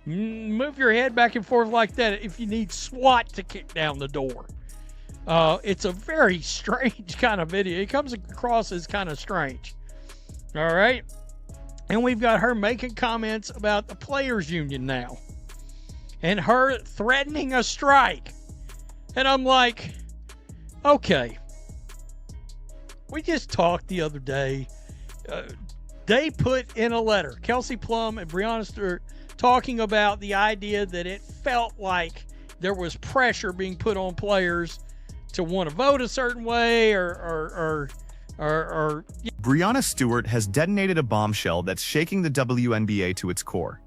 Move your head back and forth like that if you need SWAT to kick down the door. It's a very strange kind of video. It comes across as kind of strange. All right. And we've got her making comments about the players union now. And her threatening a strike. And I'm like, okay. We just talked the other day. They put in a letter, Kelsey Plum and Breanna Stewart, talking about the idea that it felt like there was pressure being put on players to want to vote a certain way or Breanna Stewart has detonated a bombshell that's shaking the WNBA to its core.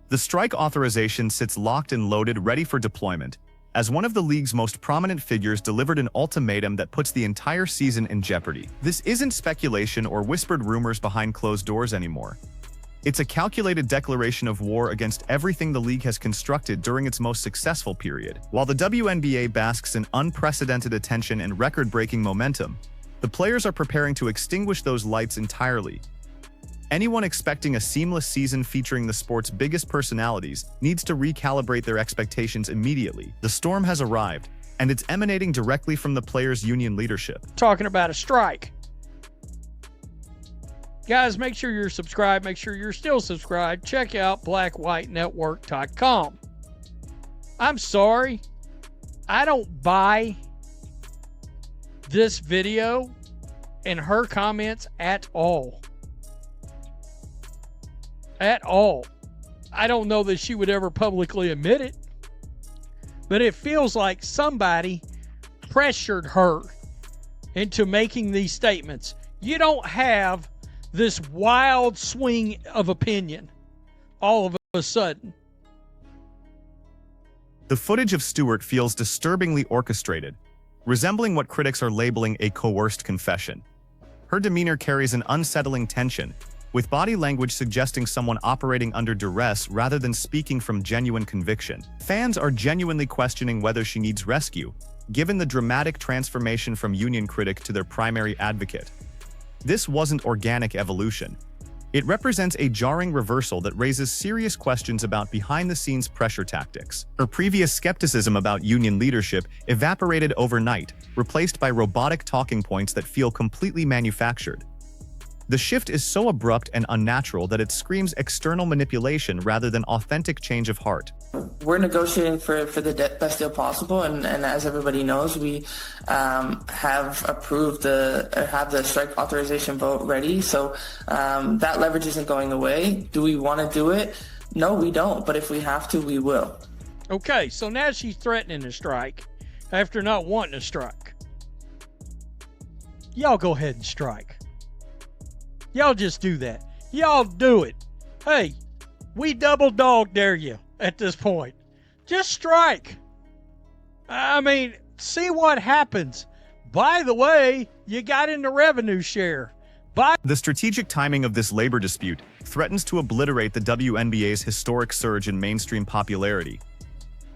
The strike authorization sits locked and loaded, ready for deployment, as one of the league's most prominent figures delivered an ultimatum that puts the entire season in jeopardy. This isn't speculation or whispered rumors behind closed doors anymore. It's a calculated declaration of war against everything the league has constructed during its most successful period. While the WNBA basks in unprecedented attention and record-breaking momentum, the players are preparing to extinguish those lights entirely. Anyone expecting a seamless season featuring the sport's biggest personalities needs to recalibrate their expectations immediately. The storm has arrived, and it's emanating directly from the players' union leadership. Talking about a strike. Guys, make sure you're subscribed. Make sure you're still subscribed. Check out blackwhitenetwork.com. I'm sorry. I don't buy this video and her comments at all. At all. I don't know that she would ever publicly admit it, but it feels like somebody pressured her into making these statements. You don't have this wild swing of opinion all of a sudden. The footage of Stewart feels disturbingly orchestrated, resembling what critics are labeling a coerced confession. Her demeanor carries an unsettling tension, with body language suggesting someone operating under duress rather than speaking from genuine conviction. Fans are genuinely questioning whether she needs rescue, given the dramatic transformation from union critic to their primary advocate. This wasn't organic evolution. It represents a jarring reversal that raises serious questions about behind-the-scenes pressure tactics. Her previous skepticism about union leadership evaporated overnight, replaced by robotic talking points that feel completely manufactured. The shift is so abrupt and unnatural that it screams external manipulation rather than authentic change of heart. We're negotiating for the best deal possible, and as everybody knows, we have approved the strike authorization vote ready, so that leverage isn't going away. Do we want to do it? No, we don't, but if we have to, we will. Okay, so now she's threatening to strike after not wanting to strike. Y'all go ahead and strike. Y'all just do that. Y'all do it. Hey, we double dog dare you at this point. Just strike. I mean, see what happens. By the way, you got into revenue share. The strategic timing of this labor dispute threatens to obliterate the WNBA's historic surge in mainstream popularity.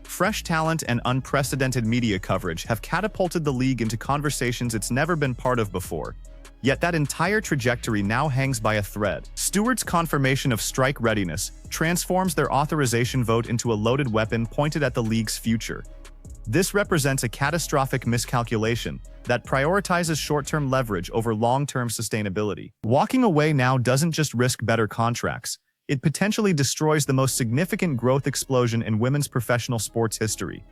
Fresh talent and unprecedented media coverage have catapulted the league into conversations it's never been part of before. Yet that entire trajectory now hangs by a thread. Stewart's confirmation of strike readiness transforms their authorization vote into a loaded weapon pointed at the league's future. This represents a catastrophic miscalculation that prioritizes short-term leverage over long-term sustainability. Walking away now doesn't just risk better contracts, it potentially destroys the most significant growth explosion in women's professional sports history.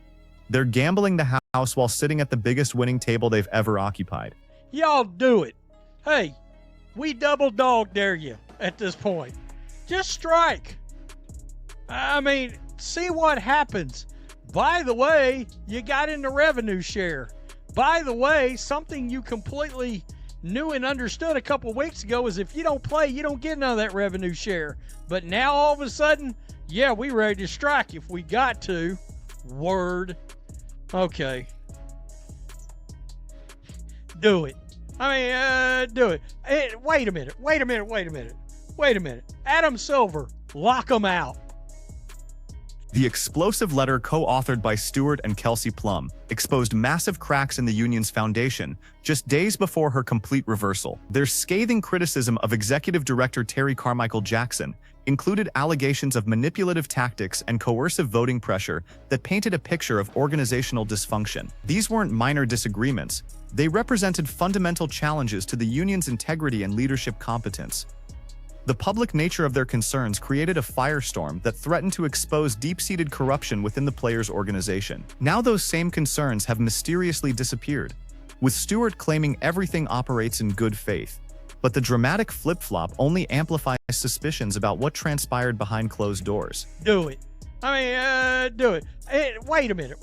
They're gambling the house while sitting at the biggest winning table they've ever occupied. Y'all do it. Hey, we double dog dare you at this point. Just strike. I mean, see what happens. By the way, you got into revenue share. By the way, something you completely knew and understood a couple weeks ago is if you don't play, you don't get none of that revenue share. But now all of a sudden, yeah, we ready to strike if we got to. Word. Okay. Do it. I mean, do it. Hey, wait a minute. Adam Silver, lock him out. The explosive letter, co-authored by Stewart and Kelsey Plum, exposed massive cracks in the union's foundation just days before her complete reversal. Their scathing criticism of Executive Director Terry Carmichael Jackson included allegations of manipulative tactics and coercive voting pressure that painted a picture of organizational dysfunction. These weren't minor disagreements. They represented fundamental challenges to the union's integrity and leadership competence. The public nature of their concerns created a firestorm that threatened to expose deep-seated corruption within the players' organization. Now those same concerns have mysteriously disappeared, with Stewart claiming everything operates in good faith. But the dramatic flip-flop only amplifies suspicions about what transpired behind closed doors. Do it. Do it. Hey, wait a minute.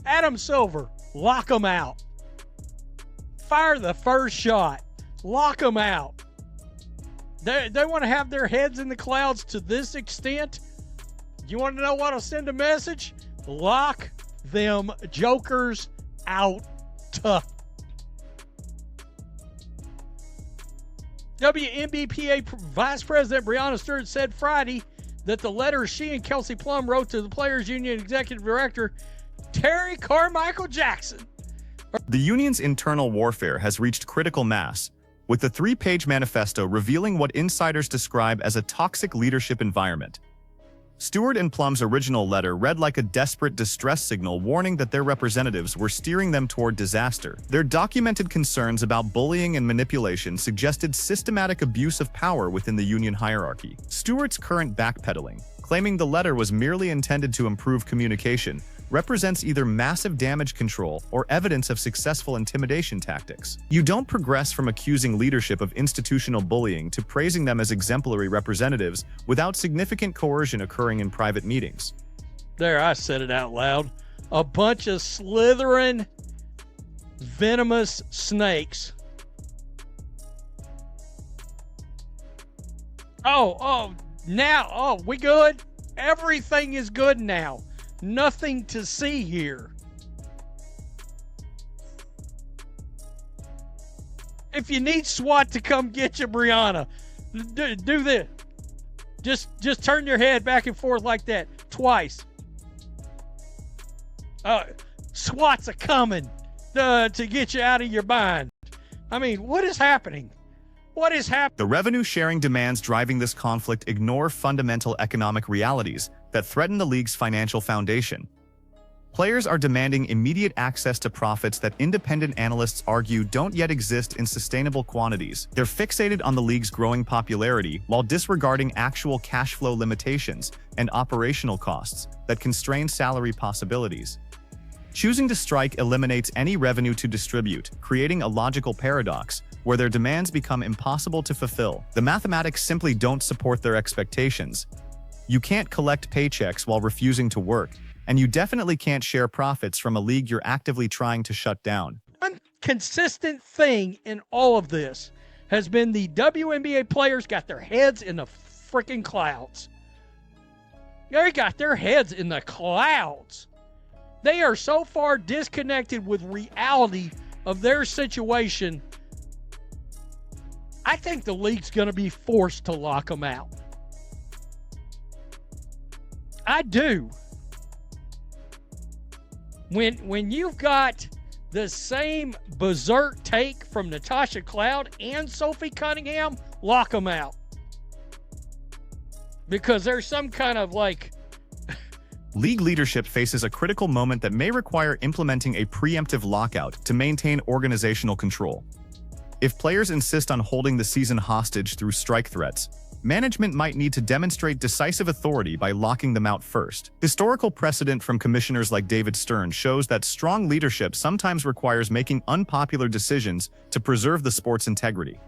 Adam Silver, lock him out. Fire the first shot. Lock him out. They want to have their heads in the clouds to this extent? You want to know what'll send a message? Lock them jokers out. WNBA Vice President Breanna Stewart said Friday that the letter she and Kelsey Plum wrote to the Players Union Executive Director Terry Carmichael Jackson. The union's internal warfare has reached critical mass, with the 3-page manifesto revealing what insiders describe as a toxic leadership environment. Stewart and Plum's original letter read like a desperate distress signal warning that their representatives were steering them toward disaster. Their documented concerns about bullying and manipulation suggested systematic abuse of power within the union hierarchy. Stewart's current backpedaling, claiming the letter was merely intended to improve communication, represents either massive damage control or evidence of successful intimidation tactics. You don't progress from accusing leadership of institutional bullying to praising them as exemplary representatives without significant coercion occurring in private meetings. There, I said it out loud. A bunch of slithering, venomous snakes. Now, we good? Everything is good now. Nothing to see here. If you need SWAT to come get you, Breanna, do this. Just turn your head back and forth like that twice. SWAT's a coming to get you out of your bind. I mean, what is happening? What is happening? The revenue-sharing demands driving this conflict ignore fundamental economic realities that threaten the league's financial foundation. Players are demanding immediate access to profits that independent analysts argue don't yet exist in sustainable quantities. They're fixated on the league's growing popularity while disregarding actual cash flow limitations and operational costs that constrain salary possibilities. Choosing to strike eliminates any revenue to distribute, creating a logical paradox where their demands become impossible to fulfill. The mathematics simply don't support their expectations. You can't collect paychecks while refusing to work, and you definitely can't share profits from a league you're actively trying to shut down. One consistent thing in all of this has been the WNBA players got their heads in the freaking clouds. They got their heads in the clouds. They are so far disconnected with reality of their situation. I think the league's going to be forced to lock them out. I do. When you've got the same berserk take from Natasha Cloud and Sophie Cunningham, lock them out. Because there's some kind of League leadership faces a critical moment that may require implementing a preemptive lockout to maintain organizational control. If players insist on holding the season hostage through strike threats, management might need to demonstrate decisive authority by locking them out first. Historical precedent from commissioners like David Stern shows that strong leadership sometimes requires making unpopular decisions to preserve the sport's integrity.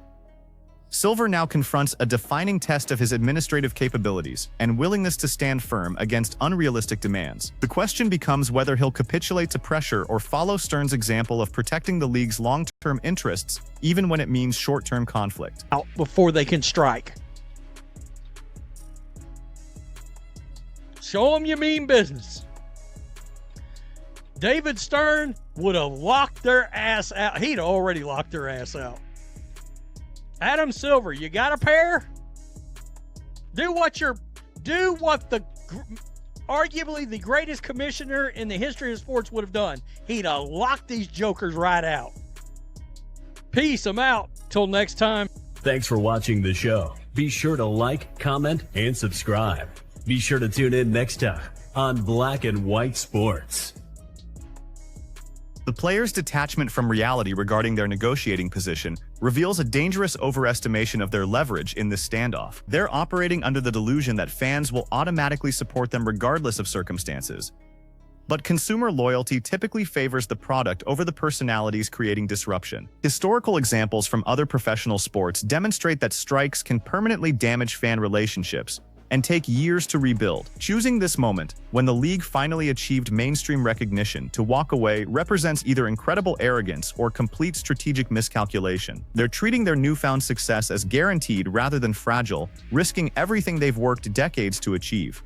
Silver now confronts a defining test of his administrative capabilities and willingness to stand firm against unrealistic demands. The question becomes whether he'll capitulate to pressure or follow Stern's example of protecting the league's long-term interests, even when it means short-term conflict. Out before they can strike. Show them you mean business. David Stern would have locked their ass out. He'd already locked their ass out. Adam Silver, you got a pair? Do what you're do what arguably the greatest commissioner in the history of sports would have done. He'd have locked these jokers right out. Peace. I'm out. Till next time. Thanks for watching the show. Be sure to like, comment, and subscribe. Be sure to tune in next time on Black and White Sports. The players' detachment from reality regarding their negotiating position reveals a dangerous overestimation of their leverage in this standoff. They're operating under the delusion that fans will automatically support them regardless of circumstances. But consumer loyalty typically favors the product over the personalities creating disruption. Historical examples from other professional sports demonstrate that strikes can permanently damage fan relationships and take years to rebuild. Choosing this moment, when the league finally achieved mainstream recognition, to walk away represents either incredible arrogance or complete strategic miscalculation. They're treating their newfound success as guaranteed rather than fragile, risking everything they've worked decades to achieve.